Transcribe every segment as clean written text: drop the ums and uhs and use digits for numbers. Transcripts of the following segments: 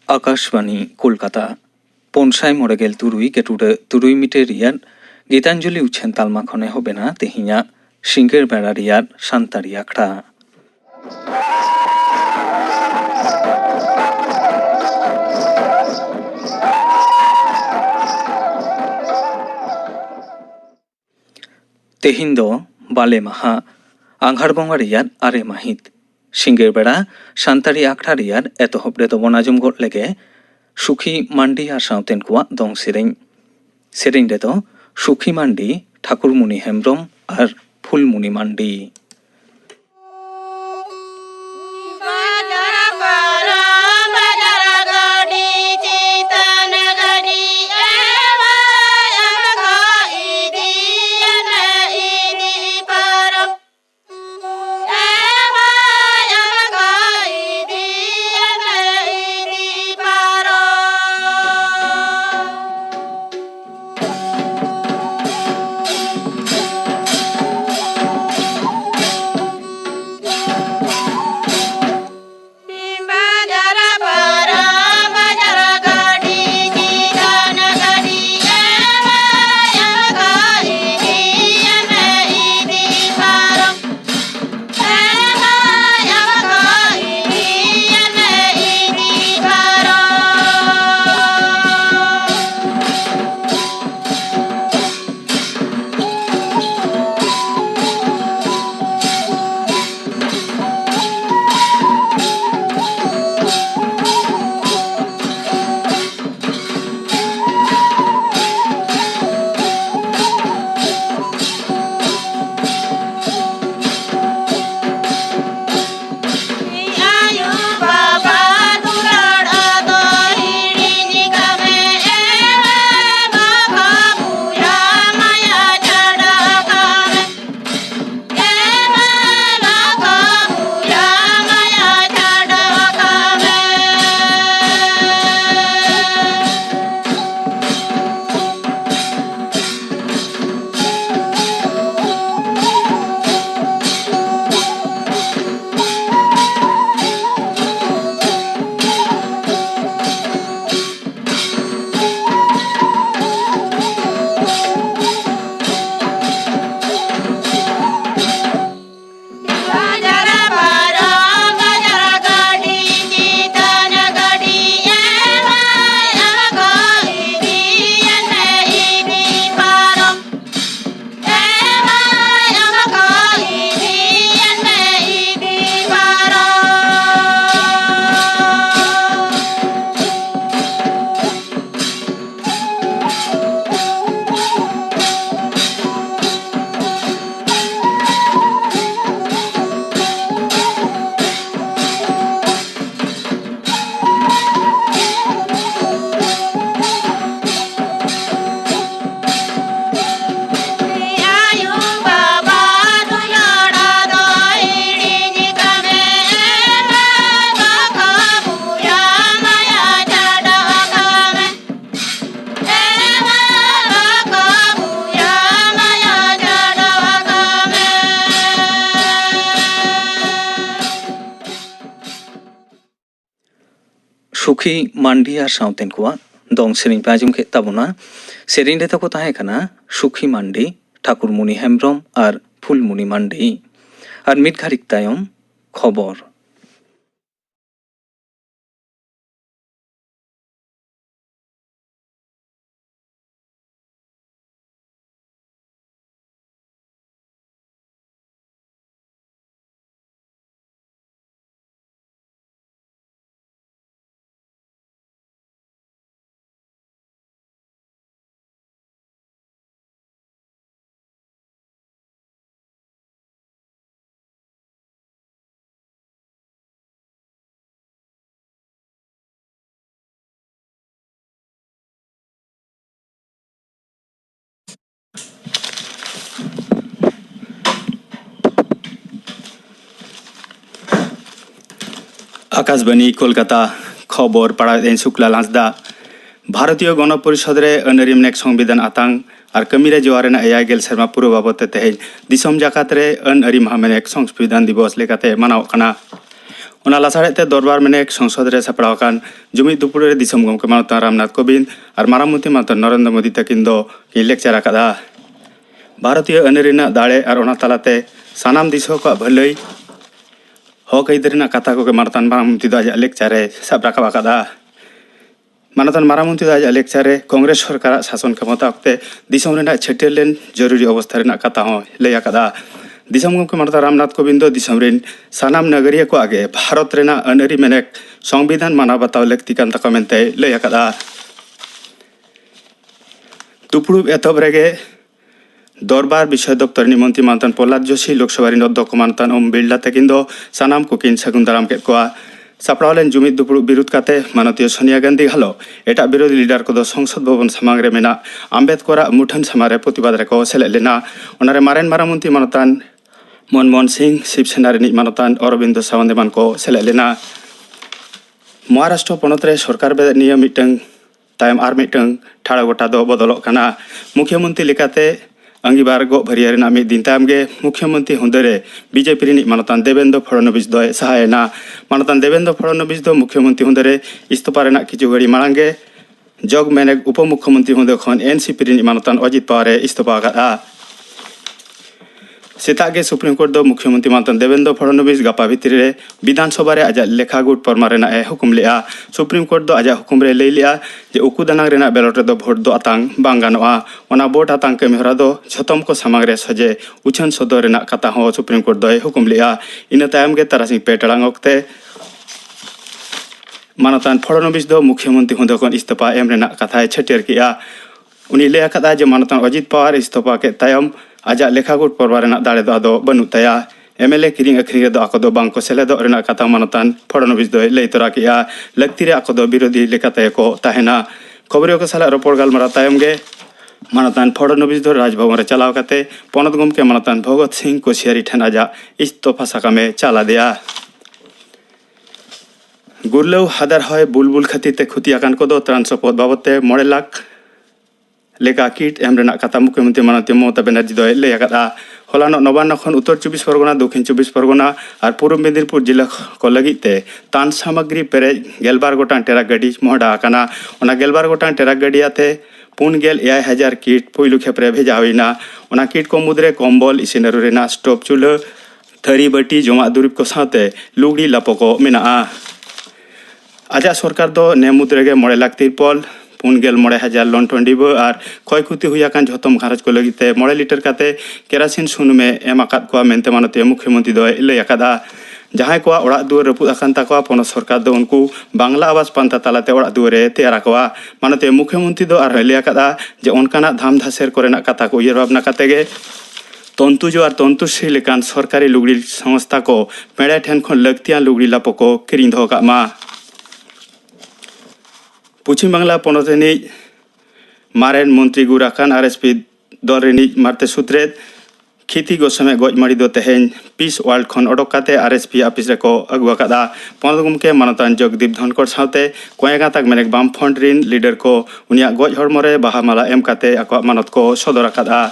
आकाशवाणी कोलकाता पनसाय मरेगेल तुरुई गेटुडे तुरुई मिटे रियार गीतांजलि उच्छेन तालमा खने होबेना तेहिया सिंगेर बेड़ा रियार सान्तारी आखड़ा तेहिन दो बाले माहा आंघार बंगा रियार आरे माहित सिंगेर बेड़ा सान्तारी आखड़ा रियार एतहब रे दबन आजम गद लेगे सुखी मांडी आर सावतेन कुआ दं सेरें रे दो सुखी मांडी ठाकुरमुनि हेम्ब्रम आर फुलमुनि मांडी सुखी मांडी आर सावतेन कुआ दंग सेरें पे आजम के ताबोना सेरें रे तको ताहे कना सुखी मांडी ठाकुरमुनि हेम्ब्रम आर फुलमुनि मांडी आर मिट घारिक तायम खबर आकाशवाणी कोलकाता खबर पड़ा शुक्ला लांसदा भारतीय गणपरिषद रे अनरी मेनेक संविधान आतांग और कमीरे जोआरेना एयाय गेल सेरमा पूर्व बाबते तेहेज दिसम जाकात रे अनरी माह मेनेक संविधान दिवस लेकाते मनाव कना ओना लासाड़ेते दरबार मेनेक संसद रे सापड़ाव कान जुमिद दुपुर रे दिसम गमके मानता रामनाथ कोविंद और मारामती मानता नरेंद्र मोदी तकिन दो कि लेक्चर आकादा भारतीय अनरीना दाड़े और ओना तालाते सानाम दिसो को भलई हक अइदरिना कथा को मानतान मारामती दो आजा लेक्चर रे साब राखा आकादा मानतान मारामती दो आजा लेक्चर रे कांग्रेस सरकार शासन क्षमता वक्ते दिसम रेना छेटेर लेन जरूरी अवस्था रेना कथा हो लय आकादा दिसम गमके मानता रामनाथ कोविंद दिसम रेन सानाम नगरिया को आगे भारत रेना अनरी मेनेक संविधान माना बताव लक्ति कान तका मेनते लय आकादा दुपुरुब एतब रेगे दरबार विषय दप्तर मंत्री मानतान प्रहलाद जोशी लोकसभा अध्यक्ष मानतान ओम बिरला तकिन दो सानाम को किन सगुन दाराम केद कोआ सापड़ाव लेन जुमिद दुपुरुब विरोध काते माननीय सोनिया गांधी हालो एटा विरोधी लीडर को संसद भवन सामांग रे मेना आम्बेडकर मुठन समारे प्रतिबाद रेको सेले लेना ओनारे मारेन मारामंत्री मानतान मनमोहन सिंह शिवसेना रिनिज मानतान अरविंद सावंत को सेले लेना महाराष्ट्र पनत रे सरकार बे निया मिटंग तायम आर मिटंग ठाड़ा गोटा दो बदलक काना मुख्यमंत्री लेकाते अंगीबार गो भरिया मिद दिन तायम गे मुख्यमंत्री हुंदरे बीजेपी रिनिज मानतान देवेंद्र फडणवीस दो सहायना मानतान देवेंद्र फडणवीस दो मुख्यमंत्री हुंदरे इस्तफा रेना किछु घड़ी मांगे जग मेनेक उप मुख्यमंत्री हुंदे खन एनसीपी रिनिज मानतान अजित पवारे इस्तफा आकादा सेतागे सुप्रीम कोर्ट दो मुख्यमंत्री मानतान देवेंद्र फडणवीस गापा भितरी रे विधानसभा रे आजा लेखागुट परमा रेना ए हुकुम लेआ सुप्रीम कोर्ट दो आजा हुकुम रे लई लिया जे उकु दानांग रेना बैलट रे दो भोट दो आतांग बांग गानोआ ओना भोट आतांग कमी हरा दो छतम को सामांग रे सजे उछन सदो रेना कथा हो सुप्रीम कोर्ट दो हुकुम लेआ इन तायम गे तारासिंग पे टड़ांग ओक्ते मानतान फडणवीस दो मुख्यमंत्री हुंदे खन इस्तफा एम रेना कथा छटेर किया उनी ले आकादा जे मानतान अजित पवार इस्तफा के तायम आजा लेखागुट परवा रेना दाड़े दो आदो बनु तया एमएलए किरिंग अखरिंग दो आको दो बांको सेलेदो रेना कथा मानतान फडणवीस दो लई तोरा किया लक्ति रे आको दो विरोधी लेकाते को ताहेना खबरियो को साला रोपड़ गालमारा तायम गे मानतान फडणवीस दो राजभवन रे चलाव काते पनत गमके मानतान भगत सिंह कोशियारी ठन आजा इस्तफा साकामे चाला दिया गुरलौ हादार হয় बुलबुल खातिर ते खुतियाकान को दो ट्रांसपोर्ट बाबते 9 लाख लेका किट एम रेना कथा मुख्यमंत्री माननीय ममता बनर्जी दो लय आकादा हलानो नवान्न खन उत्तर 24 परगना दक्षिण 24 परगना और पूर्व मेदिनीपुर जिला को लगिते तान सामग्री पेरे गेलबार गोटान टेरा गाड़ी मोहडा आकाना ओना गेलबार गोटान टेरा गाड़ी आते 4,000 किट पुइलु खेपरे भेजा होइना ओना किट को मुद्रे कम्बल इसिनरु रेना स्टोव चूल्हा थरी बाटी जमा दुरिब को साथे लुगड़ी लापो को मेना आजा सरकार दो ने मुद्रे गे 9 लाख तिरपल 4,000 लंठन डिबो और क्षय क्षति हुई झतम घारज को लगिते 9 लिटर काते केरासिन सुनुमे एम आकाद को मेनते मानते मुख्यमंत्री दो लय आकादा जहां को ओड़ा दुआर रपुद आकान ताको पनत सरकार दो उनको बांग्ला आवास पांता तालाते ओड़ा दुआरे तैयार आकोआ मानते मुख्यमंत्री दो और लय आकादा जे उनकाना धाम धासेर कोरेना कथा को उयर भावना कातेगे तंतुजो और तंतुश्री लेकान सरकारी लुगड़ी संस्था को पेड़े ठेन खन लक्तियान लुगड़ी लापो को किरिंग दो कामा पश्चिम बांगला पनत रिनिज मारेन मंत्री गुराखान आरएसपी दल रिनिज मारते सुत्रेद खिति गोस्वामी गजमाड़ी दो तेहेन पीस वर्ल्ड खन ओडोकाते आरएसपी ऑफिस रे को अगुआकादा पनत गमके मानतान जगदीप धनखड़ साथे कयेगाताक मेनेक बाम फंड रिन लीडर को उनिया गज हरमरे बाहामाला एम काते आको मानत को सदर आकादा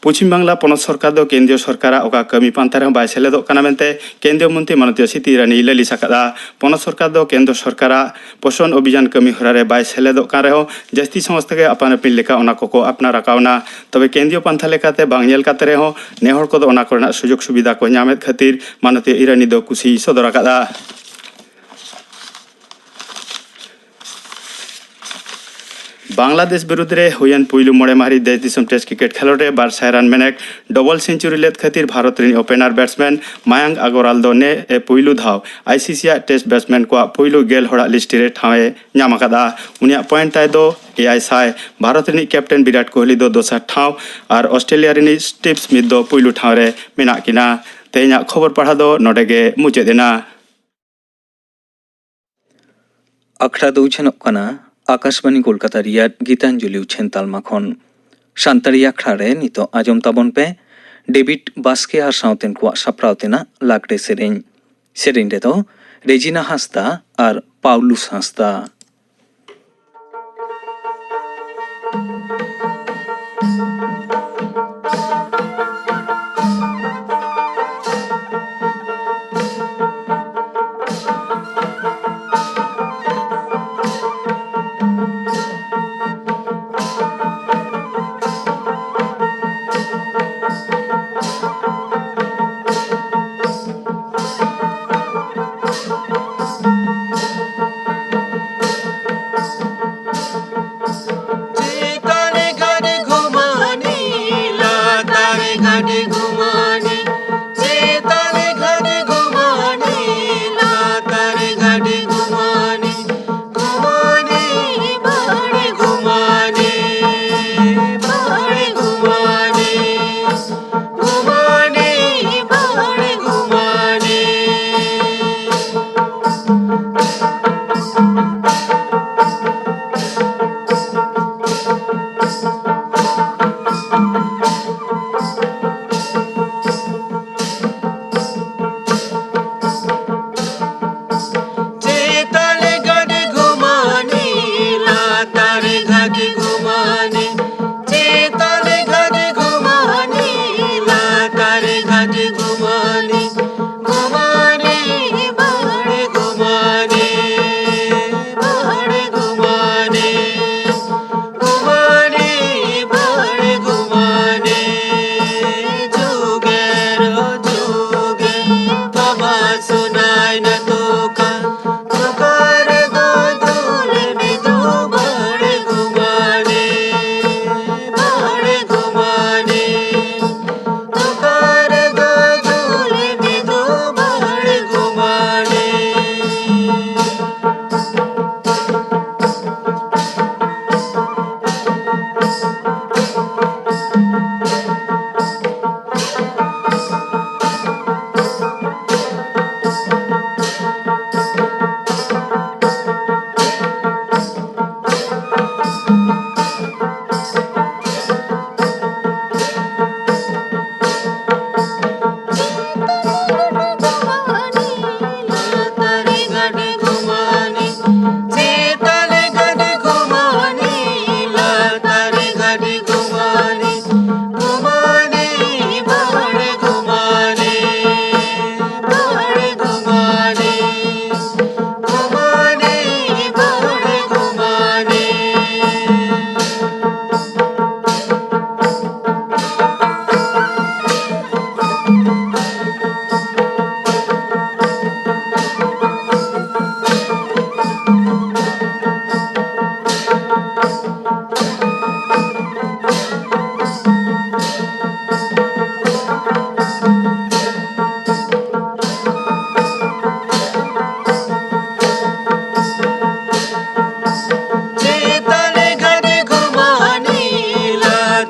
पश्चिम बांगला पनत सरकार दो केंद्रीय सरकार ओका कमी पांता रे बाय सेलेदो काना मेनते केंद्रीय मंत्री माननीय सीति इरानी ललिस आकादा पनत सरकार दो केंद्र सरकार पोषण अभियान कमी हरा रे बाय सेलेदो कान रेहो जस्ती समस्त के अपन अपील लेका ओना को अपना राकावना तबे केंद्रीय पंथा लेकाते बांग नेल काते रेहो नेहर को दो ओना कोरना सुजोग सुविधा को ᱧᱟᱢᱮᱫ खातिर माननीय इरानी दो कुसी सदर आकादा बांग्लादेश विरुद्ध रे हुयन पुइलु मोड़े मारी देश दिसम टेस्ट क्रिकेट खेलोडे बार सायरान मेनेक डबल सेंचुरी लेत खातिर भारत रिन ओपनर बैट्समैन मयांक अग्रवाल दो ने ए पुइलु धाव आईसीसी टेस्ट बैट्समैन को पुइलु गेल होड़ा लिस्ट रे ठावे ᱧᱟᱢ आकादा उनिया पॉइंट ताय दो एआई साय भारत रिन कैप्टन विराट कोहली दो दोसर ठाव और ऑस्ट्रेलिया रिन स्टीव स्मिथ दो पुइलु ठाव रे मेना किना तेना खबर पढ़ा दो नोडेगे मुचेदेना अखड़ा दो छनकना आकाशवाणी कोलकाता रियाद गीतांजलि उछेन तालमा खन सानताड़ी आखड़ा रे नितो आजम ताबन पे डेविड बास्के और साउतेन को साप्रावतेना लागड़े सेरें रे दो रेजिना हांसदा और Paulus Hansda.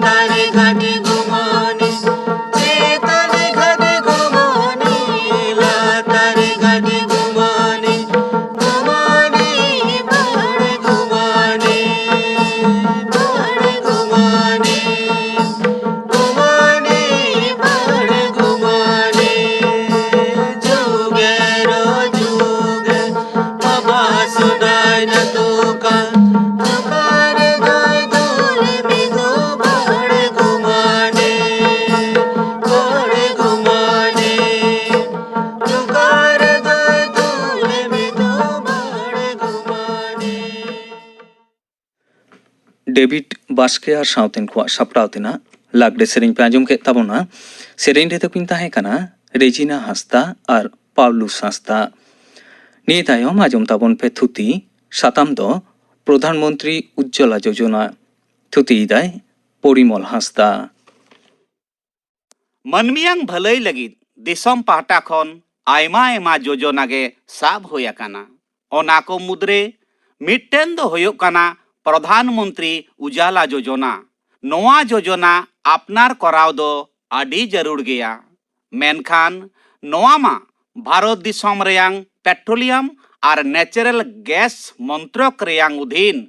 tare ghani gumani tare ghani gumani la tare ghani gumani gumani bade gumani bade gumani gumani bade gumani jugero juge baba sudai na tuka tukar dai dul midu bade gumani tukar dai dul midu bade gumani David Baske और साउतेन को सप्राउतेना Lagarde सेरेंग पे आंजम के तबोना सेरेंग रे तकिन ताहे कना Regina हास्ता और पाउलुस हास्ता निये तायम आंजम तबन पे थुती साताम दो प्रधानमंत्री उज्ज्वला योजना थुती इदाय परिमल हास्ता मनमियांग भलाई लगित दिसम पाहटा खन आयमा आयमा योजना गे साब होया काना ओना को मुद्रे मिट्टेन दो होयो काना प्रधानमंत्री उजाला योजना नोआ योजना अपनार कराव दो आडी जरूर गया मेनखान नोआ मा भारत दिसम रेयांग पेट्रोलियम और नेचुरल गैस मंत्रक रेयांग उधीन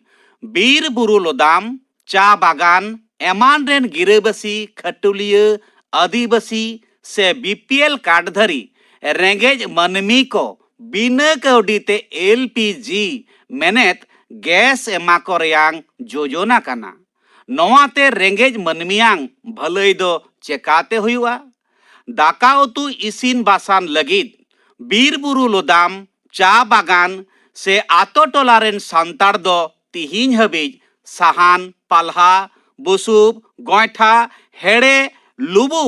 बीर बुरु लोदाम चा बागान एमान रेन गिरेबसी खटुलिया आदिवासी से बीपीएल कार्डधारी रेंगेज मनमी को बिना कौडीते एलपीजी मेनेत गैस एमा को रेयांग योजना काना नोआते रेंगेज मनमियांग भलई दो चेकाते हुआ दाका उतु इसिन बासान लगित बीर बुरु लोदाम चा बागान से आतो टोलारेन सांतार दो तिहिन हबीज साहान पाल्हा बुसुब गोयठा हेड़े लुबु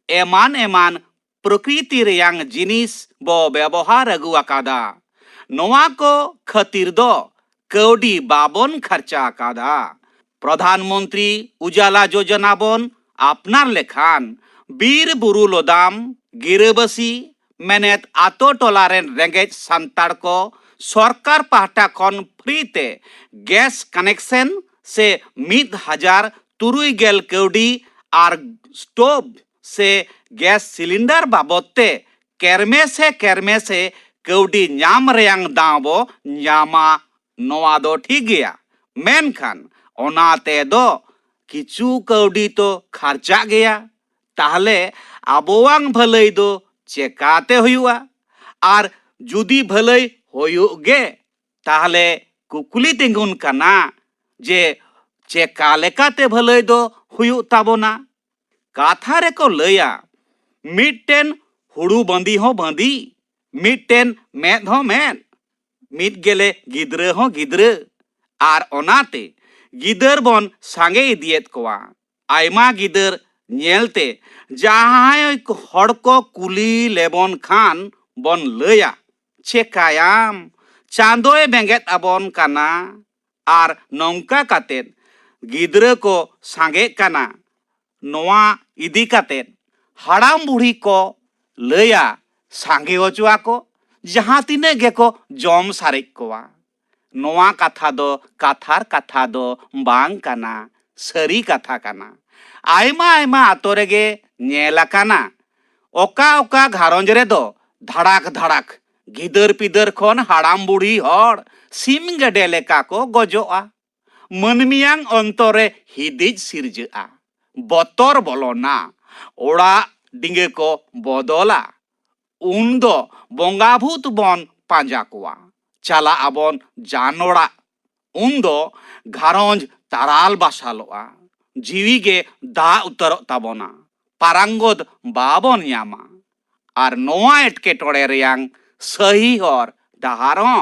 एमान एमान प्रकृति रेयांग जिनिस बो व्यवहार अगु आकादा नोआ को खतिर दो कौडी बाबन खर्चा आकादा प्रधानमंत्री उजाला योजना बन आपनार लेखान बीर बुरु लोदाम गिरेबसी मेनेत आतो टोलारेन रेंगेज सांतार को सरकार पाहटा खन फ्रीते गैस कनेक्शन से 1000 कौडी और स्टोव से गैस सिलिंडर बाबते केरमे से कौडी नाम रेयांग दाबो नामा नोआ दो ठीक गया मेनखान ओनाते दो किचु कौडी तो खर्चा गया ताहले आबोवांग भलई दो चेकाते हुआ और जुदी भलई होयुगे ताहले कुकुली तिंगुन काना जे चेका लेकाते भलई दो हुयु ताबोना काथा रे को लया मिटटेन हुड़ू बंदी हो बंदी मिटटेन मेद हो मेद मिट गेले गिद्रे हो गिद्रे आर ओनाते गिदर बन सांगे इदियत कोआ आयमा गिदर नेलते जहाय हड़ को कुली लेबन खान बन लया चेकायाम चांदोए बेंगेत आबन काना आर नौका कातेत गिद्रे को सांगे काना नोआ इदी कातेत हाड़ाम बुढ़ी को लया सांगे ओचुआ को जहाँ तिने गे को जम सारेक कोआ नोआ कथा दो काथार कथा दो बांग काना सरी कथा काना आयमा आयमा आतो रेगे नेला काना ओका ओका घारंज रे दो धड़ाक धड़ाक गिदर पिदर खन हाड़ाम बुढ़ी हड़ सिम गेडे लेका को गजोआ मनमियांग अंतरे हिदिज सिरजा बतर बोलोना ओड़ा डिंगे को बदला उन्दो बंगाभूत बन पांजा कोआ चला आबन जानोड़ा उन्दो घारंज ताराल बासालोआ जीवी गे दा उतर ताबोना पारांगोद बाबन यामा और नोआ एटकेटोड़े रेयांग सही और डहारो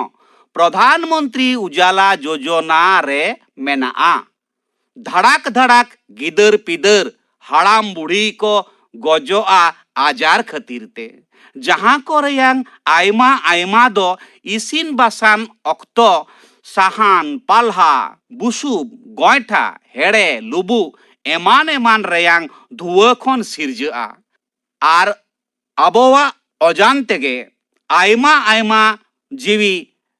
प्रधानमंत्री उजाला योजना रे मेना धड़ाक धड़ाक गिदर पिदर हाड़ाम बुढ़ी को गजोआ आजार खतीरते जहाँ को रेयांग आयमा आयमा दो इसिन बासान अक्तो साहान पाल्हा बुसुब गोयठा हेड़े लुबु एमान एमान रेयांग धुआ खन सिरजा आर आबोवा अजान तेगे आयमा आयमा जीवी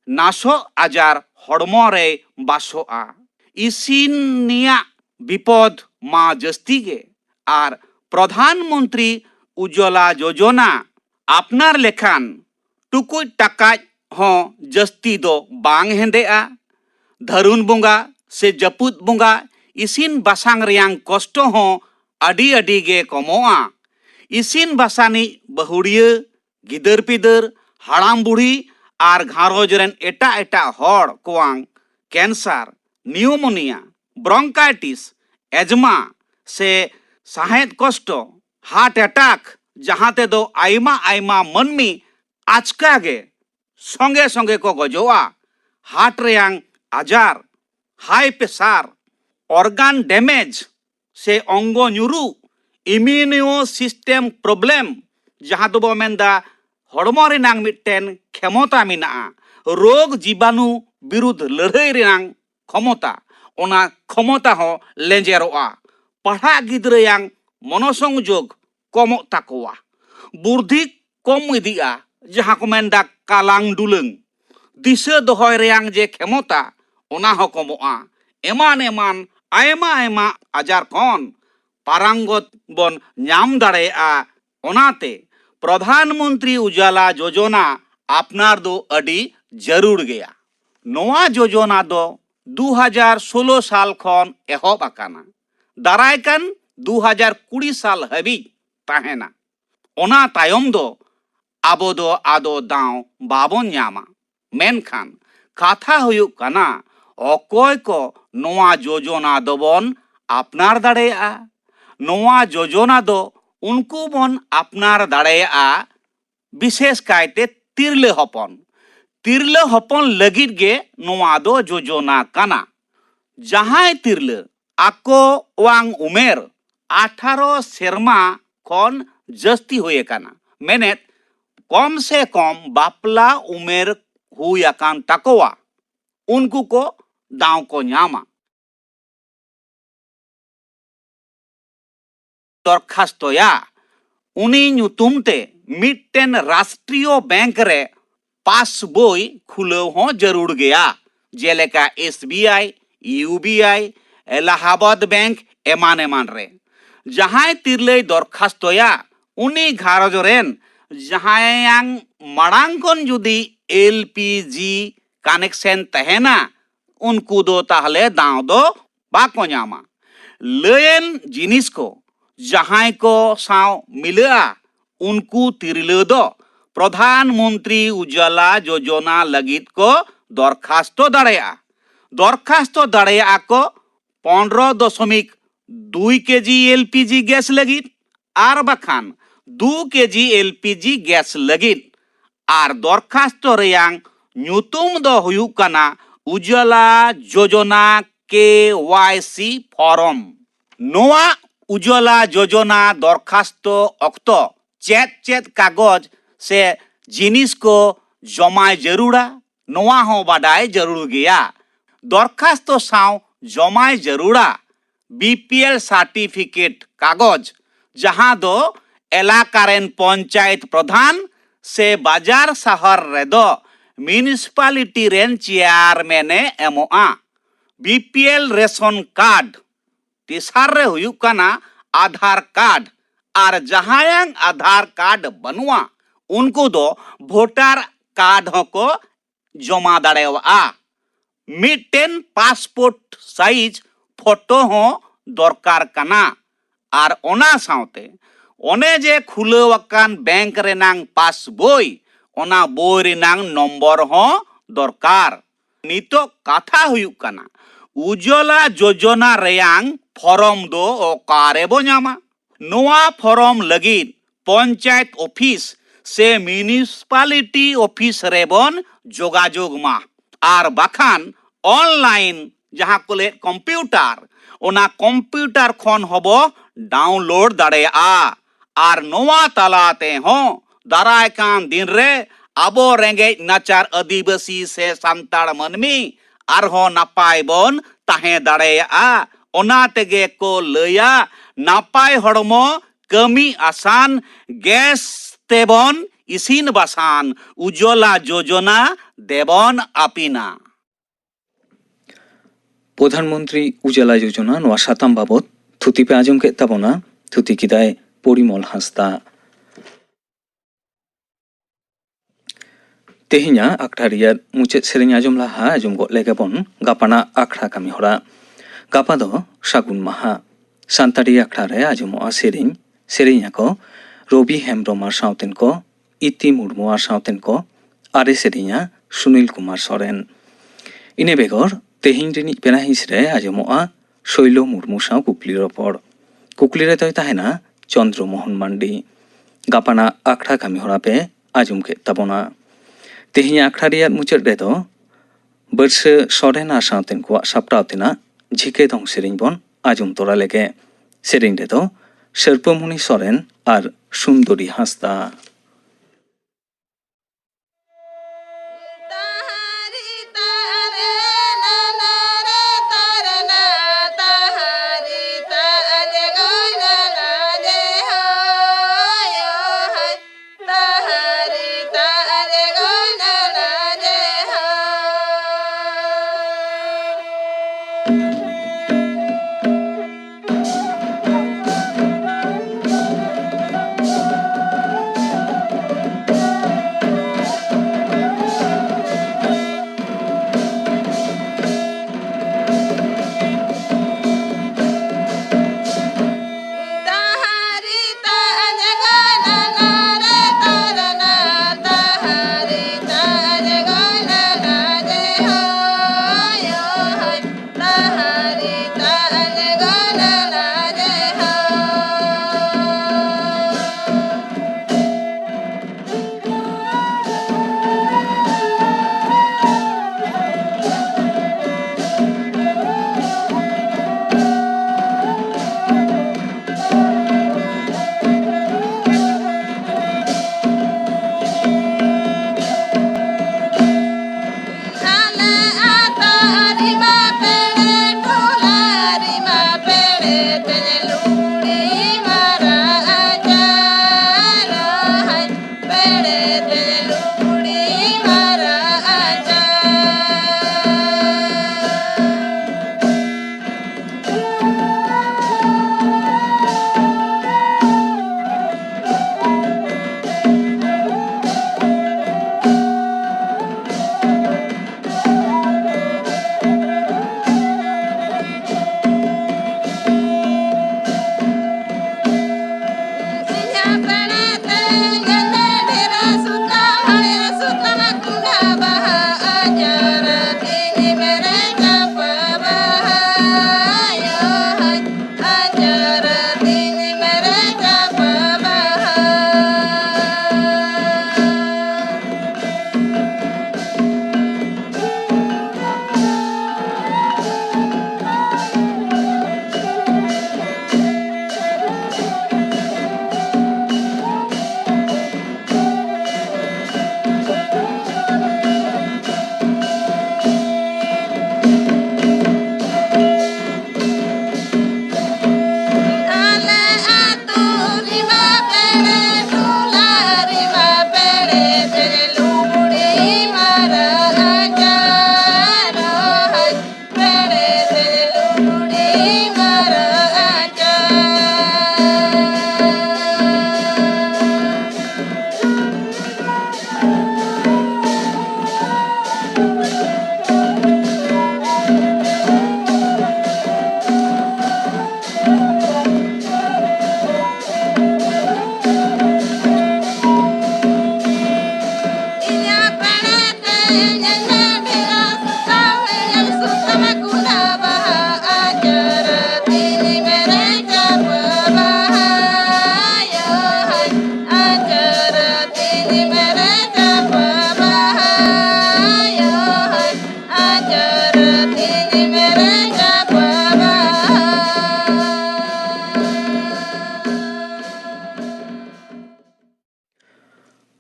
नासो आजार हड़मो रे बासोआ इसिन निया विपद मा जस्ती गे आर प्रधानमंत्री उज्ज्वला योजना आपनार लेखान टुकुज टाकाज हो जस्ती दो बांग हेंदेआ धरुन बोंगा से जपुत बोंगा इसिन बासांग रियांग कष्ट हो अडी अडी गे कमोआ इसिन बासानी बहुड़िया गिदर पिदर हाड़ाम बुढ़ी are घारोज rain Etah Etah हॉड़ कोआंग cancer pneumonia bronchitis asthma से साहेद कष्ट हार्ट अटैक जहां ते दो आयमा आयमा मनमी आचका गे संगे संगे को गजोआ हार्ट रेयांग आजार हाई प्रेसार ऑर्गन डैमेज से अंगो न्यूरू इम्यूनो सिस्टम प्रॉब्लम जहां दो बो मेंदा हड़मो रेनांग मिट्टेन क्षमता मिना रोग जीवाणु विरुद्ध लड़ाई रेनांग क्षमता ओना क्षमता हो लेंजेरोआ पढ़ा गिद्रे यांग मनोसंजोग कमो ताकोआ बुद्धि कम इदिया जहां को मेंदा कालांग दुलंग दिशा दोहय रेयांग जे क्षमता ओना हो कमोआ एमान एमान आयमा आयमा आजार कौन पारंगत बन नाम दाड़ेआ ओनाते प्रधानमंत्री उजाला योजना आपनार दो अडी जरूर गया नोआ योजना दो 2016 साल खन एहब आकाना दारायकान 2020 साल हाबी ताहेना ओना तायम दो आबो दो आदो दाव बाबोन न्यामा मेनखान कथा हुयुक काना अकय को नोआ योजना दोबन आपनार दाड़ेआ नोआ योजना दो उनको बन आपनार दाड़ेआ विशेष कायते तिरले हपन लगित गे नोआ दो योजना काना जहां तिरले आको वांग उमेर 18 सेरमा खन जस्ती हुए काना मेनेत कम से कम बापला उमेर हुई आकान ताकोआ उनको को दाव को न्यामा दरखास्तया उनी नुतुमते मिट्टेन राष्ट्रीय बैंक रे पास बोई खुले हो जरूर गया जेलेका SBI UBI इलाहाबाद बैंक एमान एमान रे जहां तिरले दरखास्तया उनी घारजरेन जहां माड़ांगन जुदी LPG कनेक्शन तहेना उनको दो ताहले दाव दो बाको न्यामा लेन जिनिस को जहां को साव मिलआ उनको तिरले दो प्रधानमंत्री उज्ज्वला योजना लगित को दरखास्त दाड़ेया को 15.2 केजी LPG गैस लगित आर बखान 2 केजी LPG गैस लगित आर दरखास्त रेयांग न्यूतुम दो हुयुक काना उज्ज्वला योजना KYC फॉर्म नोआ उज्ज्वला योजना दरखास्त अक्तो चेत कागज से जिनिस को जमाय जरूरा नोआ हो बाडाय जरूर गया दरखास्त साव जमाय जरूरा BPL सर्टिफिकेट कागज जहां दो एलाकारेन पंचायत प्रधान से बाजार शहर रे दो म्यूनिसिपालिटी रेन चेयरमैने एमोआ BPL रेशन कार्ड तिसार रे हुयुक काना आधार कार्ड आर जहां आधार कार्ड बनुआ उनको दो वोटर कार्ड को जमा दाड़ेवा मिट्टेन पासपोर्ट साइज फोटो हो दरकार काना आर ओना सावते ओने जे खुलेवाकान बैंक रेनांग पास बोई ओना बोई रेनांग नंबर हो दरकार नितो कथा हुयुक काना उज्ज्वला योजना रेयांग फॉर्म दो ओकारे बो न्यामा नोआ फॉर्म लगित पंचायत ऑफिस से म्यूनिसिपालिटी ऑफिस रेबन जोगाजोग मा आर बाखान ऑनलाइन जहां कोले कंप्यूटर ओना कंप्यूटर खन हबो डाउनलोड दाड़ेया आर नोआ तालाते हो दाराय कान दिन रे आबो रेंगे नाचार आदिवासी से सांताड़ मनमी आरहो नापाय बन ताहे दाड़ेया ओना तेगे को लया नापाय हड़मो कमी आसान गैस तेबन इसिन बासान उज्ज्वला योजना देबन आपिना प्रधानमंत्री उजाला योजना नोआ साताम बाबद थुति पे आजम के तबोना थुति किदाय परिमल हांसदा। तेहिना आखड़ा रियार मुचाद सेरें आजम लाहा आजम गद लेगेबन गापाना आखड़ा कामी हरा। गापा दो सागुन माहा सानताड़ी आखड़ा रे आजमोआ सेरें को रवि हेम्ब्रम सावतेन को इति मुर्मु सावतेन को आरे सेरें सुनील कुमार सोरेन। इने बेगर तेहिन रिनी पेना हिसरे आजमोआ शैल मुर्मु साव कुकली रपड़ कुकली रे तय ताहेना चंद्रमोहन मांडी। गापाना आखड़ा कामी हरा पे आजम के तबोना। तेहिन आखड़ा रियार मुचाद रे दो बर्से सोरेन सावतेन को सापटावतेना झिके दं सेरें बन आजम तोरा लेगे। सेरें रे दो सर्पमुनि सोरेन और सुंदरी हांसदा।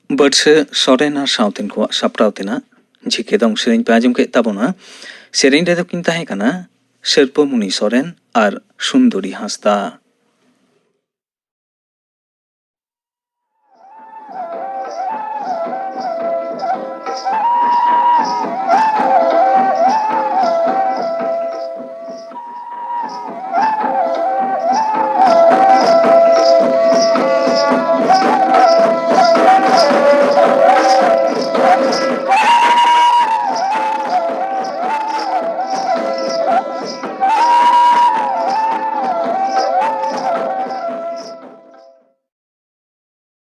बर्से सोरेन और सावतेन को सापटावतेना झिके दं सेरें पे आजम के तबोना। सेरें रे दो किन ताहें काना सर्पमुनि सोरेन और सुंदरी हांसदा।